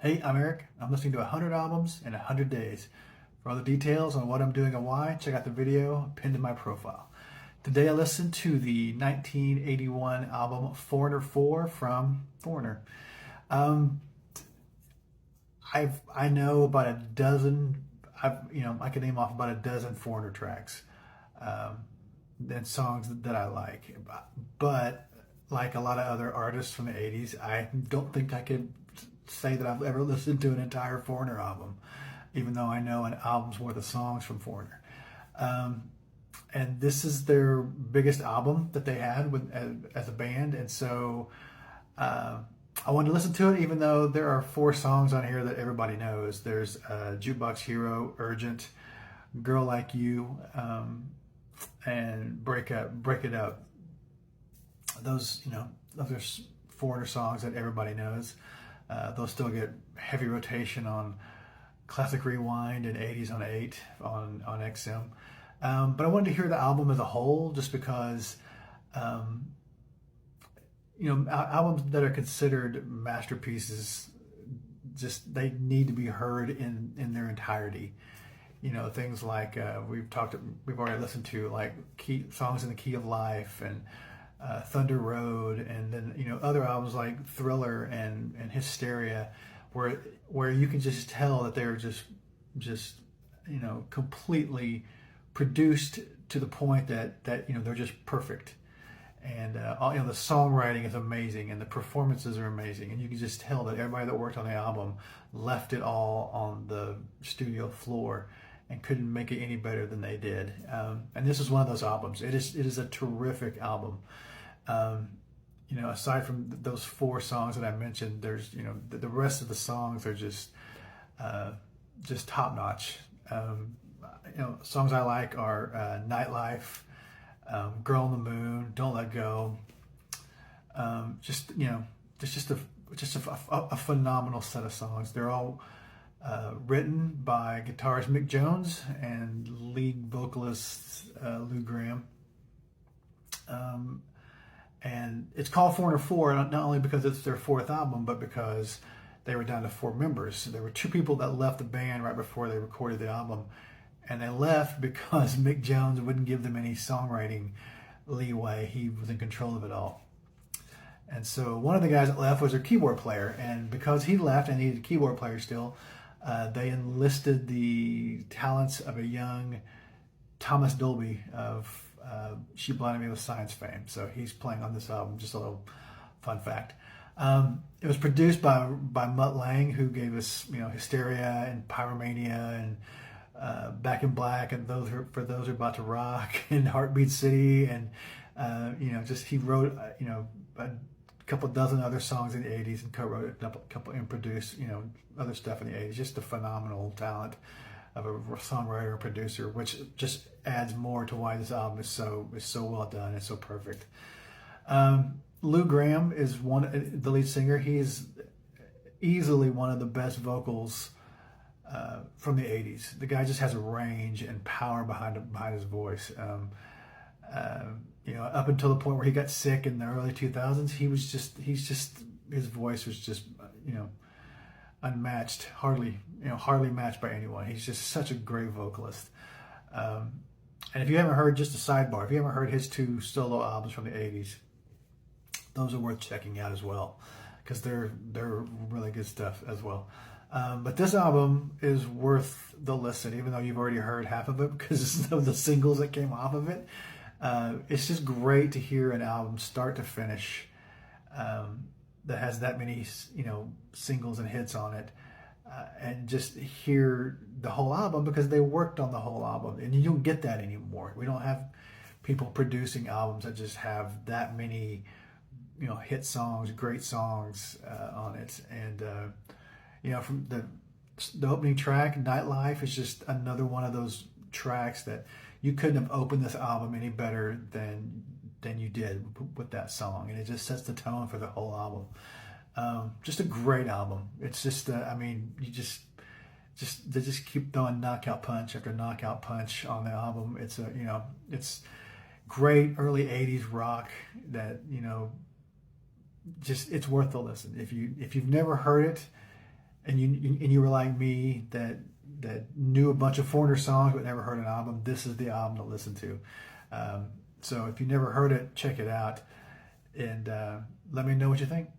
Hey, I'm Eric. I'm listening to 100 albums in 100 days. For all the details on what I'm doing and why, check out the video pinned in my profile. Today I listened to the 1981 album Foreigner 4 from Foreigner. Um, I know about a dozen. I can name off about a dozen Foreigner tracks, um, and songs that I like. But like a lot of other artists from the 80s, I don't think I could say that I've ever listened to an entire Foreigner album, even though I know an album's worth of songs from Foreigner. Um, and this is their biggest album that they had as a band, and so uh, I wanted to listen to it, even though there are four songs on here that everybody knows. There's Jukebox Hero, Urgent, Girl Like You, and Break It Up. Those are Foreigner songs that everybody knows. They'll still get heavy rotation on Classic Rewind and 80s on 8 on XM. But I wanted to hear the album as a whole, just because um, albums that are considered masterpieces, just they need to be heard in their entirety. Things like we've already listened to, like songs in the Key of Life and Thunder Road, and then other albums like Thriller and Hysteria, where you can just tell that they're just completely produced to the point that they're just perfect. And the songwriting is amazing, and the performances are amazing, and you can just tell that everybody that worked on the album left it all on the studio floor and couldn't make it any better than they did. And this is one of those albums. It is a terrific album. Um, Aside from those four songs that I mentioned, there's the rest of the songs are just top notch. Songs I like are Nightlife, Girl on the Moon, Don't Let Go. Just a phenomenal set of songs. They're all written by guitarist Mick Jones and lead vocalist Lou Gramm. And it's called Foreigner 4, not only because it's their fourth album, but because they were down to four members. There were two people that left the band right before they recorded the album, and they left because Mick Jones wouldn't give them any songwriting leeway. He was in control of it all. And so one of the guys that left was their keyboard player, and because he left and needed a keyboard player still, they enlisted the talents of a young Thomas Dolby of She Blinded Me with Science fame. So he's playing on this album. Just a little fun fact. It was produced by Mutt Lange, who gave us Hysteria and Pyromania and Back in Black and for those who are about to rock and Heartbeat City, and he wrote a couple dozen other songs in the 80s and co-wrote a couple and produced other stuff in the 80s. Just a phenomenal talent of a songwriter and producer, which just adds more to why this album is so well done and so perfect. Lou Gramm is the lead singer. He's easily one of the best vocals from the 80s. The guy just has a range and power behind his voice. Up until the point where he got sick in the early 2000s, his voice was just unmatched, hardly matched by anyone. He's just such a great vocalist. And if you haven't heard, just a sidebar, if you haven't heard his two solo albums from the 80s, those are worth checking out as well, because they're really good stuff as well. But this album is worth the listen, even though you've already heard half of it, because of the singles that came off of it. It's just great to hear an album start to finish that has that many singles and hits on it, and just hear the whole album, because they worked on the whole album, and you don't get that anymore. We don't have people producing albums that just have that many hit songs, great songs on it. And from the opening track, Nightlife, is just another one of those tracks that you couldn't have opened this album any better than you did with that song, and it just sets the tone for the whole album. Just a great album. It's just they just keep throwing knockout punch after knockout punch on the album. It's great early 80s rock that it's worth the listen. If you've never heard it, and you were like me that knew a bunch of Foreigner songs but never heard an album, this is the album to listen to. So if you never heard it, check it out, and let me know what you think.